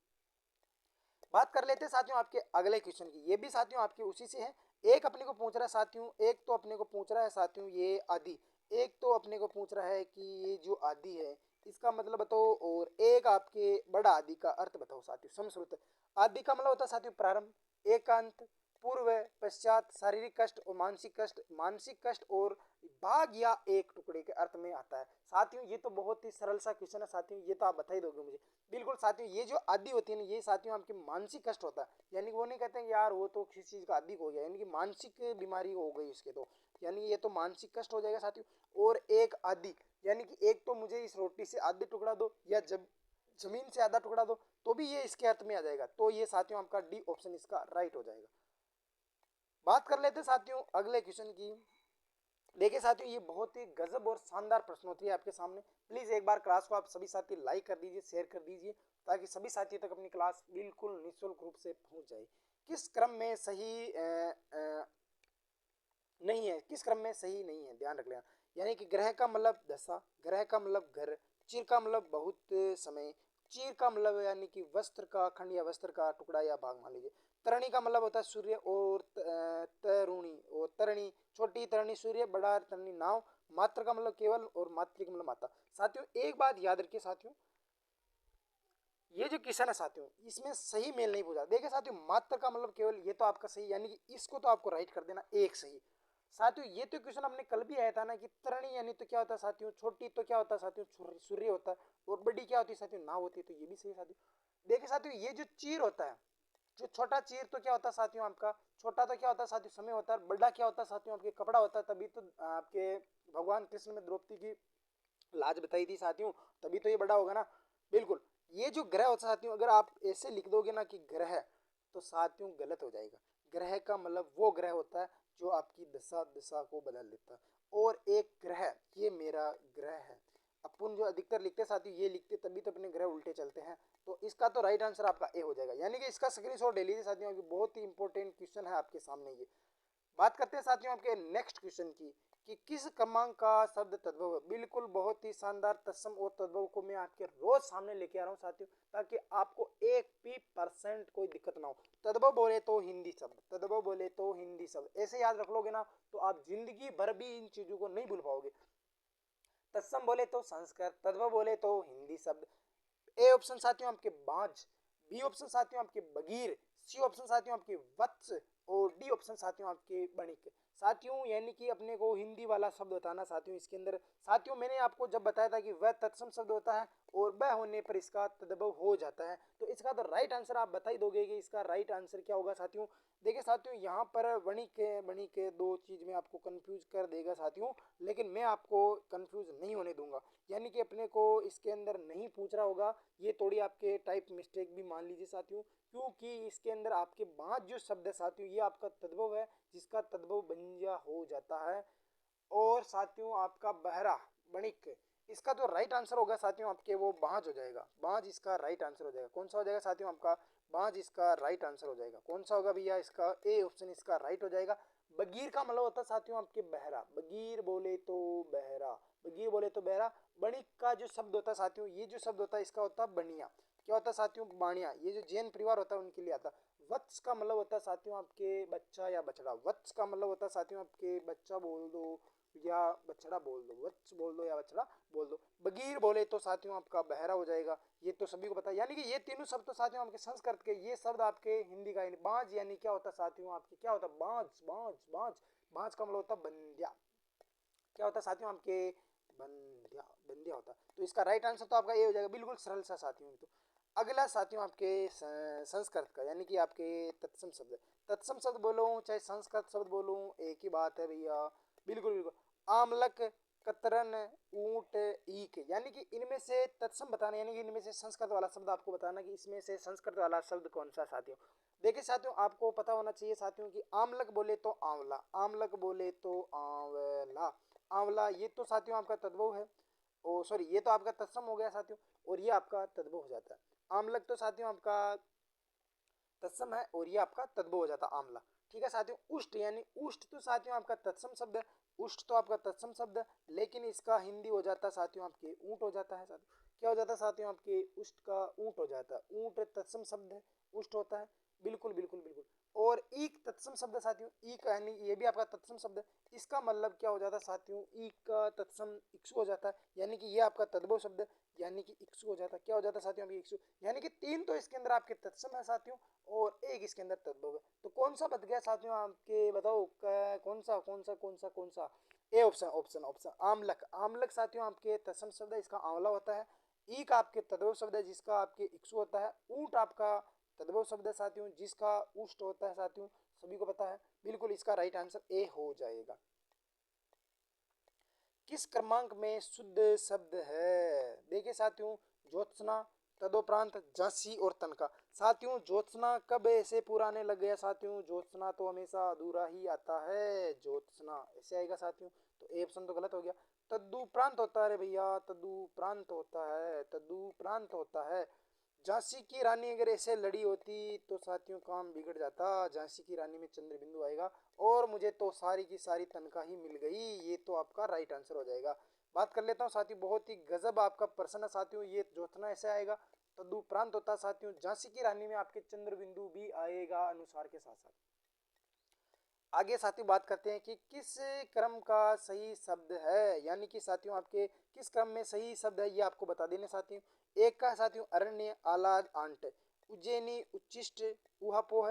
बात कर लेते हैं साथियों आपके अगले क्वेश्चन की, ये भी साथियों आपके उसी से है। एक अपने को पूछ रहा है साथियों, एक तो अपने को पूछ रहा है साथियों ये आदि, एक तो अपने को पूछ रहा है कि ये जो आदि है इसका मतलब बताओ, और एक आपके बड़ा आदि का अर्थ बताओ साथियों। समश्रुत आदि का मतलब होता है साथियों प्रारंभ, एकांत, पूर्व, पश्चात, शारीरिक कष्ट और मानसिक कष्ट, मानसिक कष्ट और भाग या एक टुकड़े के अर्थ में आता है साथियों। ये तो बहुत ही सरल सा क्वेश्चन है साथियों, ये तो आप बता ही दोगे मुझे। बिल्कुल साथियों, ये जो आदि होती है ना ये साथियों आपकी मानसिक कष्ट होता है, यानी कि वो नहीं कहते हैं कि यार वो तो किसी चीज का आदि हो गया, यानी कि मानसिक बीमारी हो गई उसके, तो यानी ये तो मानसिक कष्ट हो जाएगा साथियों। और एक आदि यानी कि एक तो मुझे इस रोटी से आधे टुकड़ा दो, या जब जमीन से आधा टुकड़ा दो, तो भी ये इसके अर्थ में आ जाएगा, तो ये साथियों आपका डी ऑप्शन इसका राइट हो जाएगा। बात कर लेते हैं साथियों अगले क्वेश्चन की। देखिए साथियों, ये बहुत ही गजब और शानदार प्रश्नोत्तरी है आपके सामने। प्लीज एक बार क्लास को आप सभी साथी लाइक कर दीजिए, शेयर कर दीजिए, ताकि सभी साथियों तक अपनी क्लास बिल्कुल निःशुल्क रूप से पहुंच जाए। किस क्रम में सही नहीं है, किस क्रम में सही नहीं है, ध्यान रख लेना। यानी कि ग्रह का मतलब दशा, ग्रह का मतलब घर, चिर का मतलब बहुत समय, चीर का मतलब यानी कि वस्त्र का खंड या वस्त्र का टुकड़ा या भाग मान लीजिए। तरणी का मतलब होता है सूर्य, और तरुणी और तरणी, छोटी तरणी सूर्य, बड़ा तरणी नाव। मात्र का मतलब केवल और मातृ का मतलब माता। साथियों एक बात याद रखिए साथियों, ये जो क्वेश्चन है साथियों इसमें सही मेल नहीं पूछा। देखिए साथियों, मात्र का मतलब केवल, ये तो आपका सही, यानी कि इसको तो आपको राइट कर देना एक सही। साथियों ये तो क्वेश्चन हमने कल भी आया था ना कि तरणी यानी तो क्या होता है साथियों छोटी, तो क्या होता है साथियों सूर्य होता है, और बड़ी क्या होती है साथियों नाव होती है, तो ये भी सही साथियों। देखिए साथियों, ये जो चीर होता है, जो छोटा चीर तो क्या होता है साथियों आपका, छोटा तो क्या होता है साथियों समय होता है, बड़ा क्या होता है साथियों आपके कपड़ा होता है, तभी तो आपके भगवान कृष्ण में द्रौपदी की लाज बताई थी साथियों, तभी तो ये बड़ा होगा ना। बिल्कुल, ये जो ग्रह होता है साथियों, अगर आप ऐसे लिख दोगे ना कि ग्रह, तो साथियों गलत हो जाएगा। ग्रह का मतलब वो ग्रह होता है जो आपकी दशा दिशा को बदल देता है। और एक ग्रह, ये मेरा ग्रह है, अपन जो अधिकतर लिखते हैं साथियों ये लिखते तभी तो अपने ग्रह उल्टे चलते हैं। तो इसका तो राइट आंसर आपका ए हो जाएगा, यानी कि इसका स्क्रीनशॉट ले लीजिए साथियों, बहुत ही इंपॉर्टेंट क्वेश्चन है आपके सामने ये। बात करते हैं साथियों आपके नेक्स्ट क्वेश्चन की कि किस क्रमांक का शब्द तद्भव है। बिल्कुल बहुत ही शानदार तत्सम और तद्भव को मैं आपके रोज सामने लेके आ रहा हूँ साथियों, ताकि आपको एक भी परसेंट कोई दिक्कत ना हो। तद्भव बोले तो हिंदी शब्द, तद्भव बोले तो हिंदी शब्द, ऐसे याद रख लोगे ना तो आप जिंदगी भर भी इन चीजों को नहीं भूल पाओगे। तत्सम बोले तो संस्कृत, तद्भव बोले तो हिंदी शब्द। ए ऑप्शन साथियों आपके बाज, बी ऑप्शन साथियों आपके बगीर, सी ऑप्शन साथियों आपके वत्स, और डी ऑप्शन साथियों आपके बणिक। साथियों यानी कि अपने को हिंदी वाला शब्द बताना साथियों, इसके अंदर साथियों मैंने आपको जब बताया था कि वह तत्सम शब्द होता है और वह होने पर इसका तद्भव हो जाता है, तो इसका तो राइट आंसर आप बता ही दोगे कि इसका राइट आंसर क्या होगा साथियों। देखिए साथियों, यहाँ पर वणिक दो चीज में आपको कंफ्यूज कर देगा साथियों, लेकिन मैं आपको कंफ्यूज नहीं होने दूंगा। यानी कि अपने को इसके अंदर नहीं पूछ रहा होगा, ये थोड़ी आपके टाइप मिस्टेक भी मान लीजिए साथियों, क्योंकि इसके अंदर आपके बाँझ जो शब्द है साथियों ये आपका तद्भव है, जिसका तद्भव बंजा हो जाता है। और साथियों आपका बहरा, बणिक, इसका जो राइट आंसर होगा साथियों आपके वो बाँझ हो जाएगा, बाँझ इसका राइट आंसर हो जाएगा। कौन सा हो जाएगा साथियों आपका बाँझ इसका राइट आंसर हो जाएगा। कौन सा होगा भैया, इसका ए ऑप्शन इसका राइट हो जाएगा। बगीर का मतलब होता है साथियों आपके बहरा, बगीर बोले तो बहरा, बगीर बोले तो बहरा। बणिक का जो शब्द होता है साथियों, ये जो शब्द होता है इसका होता है बनिया। क्या होता है साथियों? बाणिया। ये जो जैन परिवार होता है उनके लिए आता है। वत्स का मतलब होता है साथियों आपके बच्चा या बछड़ा। वत्स का मतलब होता है साथियों आपके बच्चा बोल दो या बछड़ा बोल दो, वत्स बोल दो या बछड़ा बोल दो। बगीर बोले तो साथियों आपका बहरा हो जाएगा। ये तो सभी को पता है। यानी कि ये तीनों शब्द तो साथियों आपके संस्कृत के, ये शब्द आपके हिंदी का। बांझ यानी क्या होता है साथियों आपके, क्या होता है? बांझ, बांझ, बांझ। बांझ का मतलब होता है बंध्या। क्या होता है साथियों आपके? बंध्या, बंध्या होता है। तो इसका राइट आंसर तो आपका ये हो जाएगा, बिल्कुल सरल सा साथियों। तो अगला साथियों आपके संस्कृत का, यानी कि आपके तत्सम शब्द। तत्सम शब्द बोलो चाहे संस्कृत शब्द बोलो, एक ही बात है भैया। बिल्कुल बिल्कुल। आमलक, कतरन, ऊंट, ईख, यानी कि इनमें से तत्सम बताना, यानी कि इनमें से संस्कृत वाला शब्द आपको बताना कि इसमें से संस्कृत वाला शब्द कौन सा साथियों। देखिए साथियों, आपको पता होना चाहिए साथियों कि आमलक बोले तो आंवला, आमलक बोले तो आंवला, आंवला। ये तो साथियों आपका तद्भव है। ओ सॉरी, ये तो आपका तत्सम हो गया साथियों, और ये आपका तद्भव हो जाता है। आमलक तो साथियों आपका तत्सम है, और ये आपका तद्भव हो जाता है आमला। ठीक है साथियों। उष्ट, यानी उष्ट तो साथियों आपका तत्सम शब्द है। उष्ट तो आपका तत्सम शब्द है, लेकिन इसका हिंदी हो जाता है साथियों आपके ऊंट हो जाता है साथियों। क्या हो जाता है साथियों आपके? उष्ट का ऊंट हो जाता है। ऊंट तत्सम शब्द है, उष्ट होता है। बिल्कुल बिल्कुल बिल्कुल। और ईक तत्सम शब्द है साथियों। ईक यानी ये भी आपका तत्सम शब्द है। इसका मतलब क्या हो जाता है साथियों? ईक का तत्सम इक्सु हो जाता है, यानी कि ये आपका तद्भव शब्द है, यानी कि इक्सु हो जाता है। क्या हो जाता है साथियों? अभी इक्सु, यानी कि तीन तो इसके अंदर आपके तत्सम है साथियों, और एक इसके अंदर तद्भव है। तो कौन सा बच गया साथियों आपके? बताओ कौन सा कौन सा कौन सा कौन सा? ए ऑप्शन, ऑप्शन ऑप्शन, आमलक। आमलक साथियों आपके तत्सम शब्द है, इसका आंवला होता है। ईक आपके तद्भव शब्द है, जिसका आपके इक्सु होता है। ऊंट आपका तद्भव शब्द है साथियों, जिसका उष्ट होता है साथियों, सभी को पता है। बिल्कुल इसका राइट आंसर ए हो जाएगा। किस क्रमांक में शुद्ध शब्द है? देखिए साथियों, ज्योत्सना, तदोपरांत झांसी और तनका। साथियों ज्योत्सना कब ऐसे पुराने लग गया साथियों? ज्योत्सना तो हमेशा अधूरा ही आता है, ज्योत्सना ऐसे आएगा साथियों। तो ए ऑप्शन तो गलत हो गया। तदुपरांत होता है रे भैया, तदुपरांत होता है, तदुपरांत होता है। झांसी की रानी अगर ऐसे लड़ी होती तो साथियों काम बिगड़ जाता। झांसी की रानी में चंद्र बिंदु आएगा, और मुझे तो सारी की सारी तनख्वाह ही मिल गई। ये तो आपका राइट आंसर हो जाएगा। बात कर लेता हूँ साथियों, बहुत ही गजब आपका प्रश्न है साथियों। ये ज्योत्सना ऐसे आएगा, तदुपरांत होता है साथियों। झांसी की रानी में आपके चंद्र बिंदु भी आएगा अनुसार के साथ साथ। आगे साथियों बात करते हैं कि किस क्रम का सही शब्द है, यानी कि साथियों आपके किस क्रम में सही शब्द है, ये आपको बता देने साथियों। एक का साथियों अरण्य, आलाद, आंट, उज्जैनी, उच्चिष्ट, उहापोह,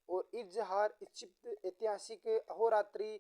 और इजहार, क्षिप्त, ऐतिहासिक, अहोरात्रि,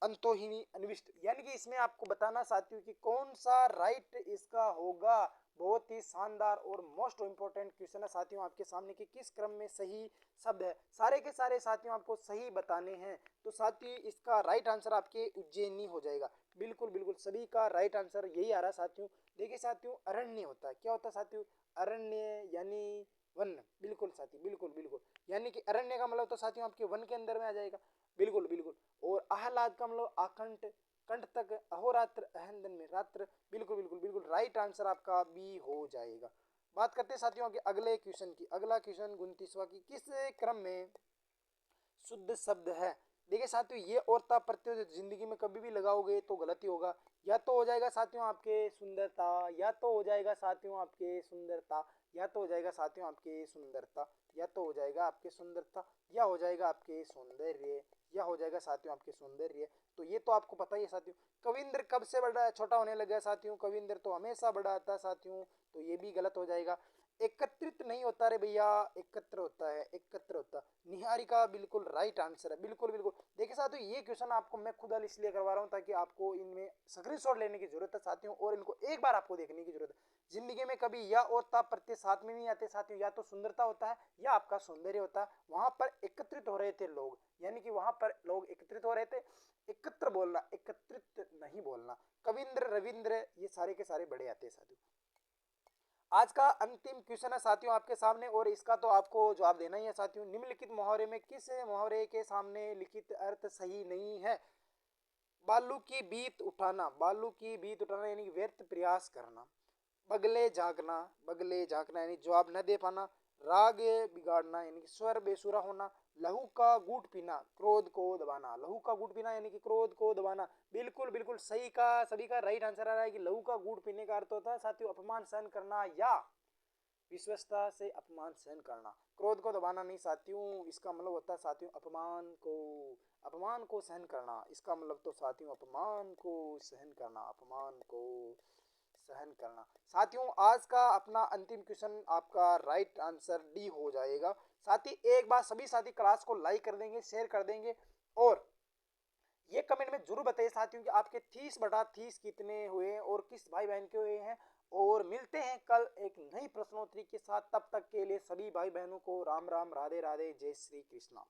अंतोहिनी, अनविष्ट। यानी कि इसमें आपको बताना साथियों कि कौन सा राइट इसका होगा। बहुत ही शानदार और मोस्ट इंपॉर्टेंट क्वेश्चन है साथियों आपके सामने कि किस क्रम में सही शब्द है। सारे के सारे साथियों आपको सही बताने हैं। तो साथियों इसका राइट आंसर आपके उज्जैनी हो जाएगा। बिल्कुल बिल्कुल, सभी का राइट आंसर यही आ रहा है साथियों। देखिए साथियों, अरण्य होता है, क्या होता है साथियों? अरण्य यानी वन। बिल्कुल साथी, बिल्कुल बिल्कुल। यानी कि अरण्य का मतलब तो साथियों आपके वन के अंदर में आ जाएगा। बिल्कुल बिल्कुल। और आह्लाद का मतलब आकंठ, कंठ तक, अहोरात्र, अहन दिन में रात्र। बिल्कुल बिल्कुल बिल्कुल, राइट आंसर आपका बी हो जाएगा। बात करते हैं साथियों के अगले क्वेश्चन की। अगला क्वेश्चन 29वां की, किस क्रम में शुद्ध शब्द है? देखिए साथियों, ये औरता प्रत्यय जिंदगी में कभी भी लगाओगे तो गलत ही होगा। या तो हो जाएगा साथियों आपके सुंदरता, या तो हो जाएगा साथियों आपके सुंदरता, या तो हो जाएगा साथियों आपके सुंदरता, या तो हो जाएगा आपके सुंदरता, या हो जाएगा आपके सौंदर्य, या हो जाएगा साथियों आपके सौंदर्य। तो ये तो आपको पता ही है साथियों। कविंद्र कब से बड़ा छोटा होने लगा साथियों? कविंद्र तो हमेशा बड़ा आता है साथियों, तो ये भी गलत हो जाएगा। एकत्रित नहीं होता रे भैया, एकत्र होता है, एकत्र होता। निहारिका बिल्कुल राइट आंसर है। बिल्कुल बिल्कुल। देखिए साथियों, ये क्वेश्चन आपको मैं खुद इसलिए करवा रहा हूँ ताकि आपको इनमें स्क्रीनशॉट लेने की जरूरत है साथियों, और इनको एक बार आपको देखने की जरूरत है। जिंदगी में कभी या और ता प्रत्यय साथ में नहीं आते साथियों। या तो सुंदरता होता है या आपका सौंदर्य होता है। वहां पर एकत्रित हो रहे थे लोग, यानी कि वहां पर लोग एकत्रित हो रहे थे। एकत्र बोलना, एकत्रित नहीं बोलना। कविंद्र, रविंद्र, ये सारे के सारे बड़े आते हैं साथियों। आज का अंतिम क्वेश्चन है साथियों आपके सामने, और इसका तो आपको जवाब देना ही है साथियों। निम्नलिखित मुहावरे में किस मुहावरे के सामने लिखित अर्थ सही नहीं है? बालू की बीत उठाना, बालू की बीत उठाना यानी कि व्यर्थ प्रयास करना। बगले झांकना, बगले झांकना यानी जवाब न दे पाना। राग बिगाड़ना यानी कि स्वर बेसुरा होना। लहू का घूंट पीना, क्रोध को दबाना। लहू का घूंट पीना यानी कि क्रोध को दबाना। बिल्कुल बिल्कुल सही का, सभी का राइट आंसर आ रहा है कि लहू का घूंट पीने का अर्थ होता है साथियों अपमान सहन करना या विश्वस्ता से अपमान सहन करना। क्रोध को दबाना नहीं साथियों, इसका मतलब होता है साथियों अपमान को सहन करना। इसका मतलब तो साथियों अपमान को सहन करना, अपमान को सहन करना। साथियों आज का अपना अंतिम क्वेश्चन आपका राइट आंसर डी हो जाएगा। साथी एक बार सभी साथी क्लास को लाइक कर देंगे, शेयर कर देंगे और ये कमेंट में जरूर बताइए साथियों कि आपके 30/30 कितने हुए और किस भाई बहन के हुए हैं। और मिलते हैं कल एक नई प्रश्नोत्तरी के साथ, तब तक के लिए सभी भाई बहनों को राम राम, राधे राधे, जय श्री कृष्णा।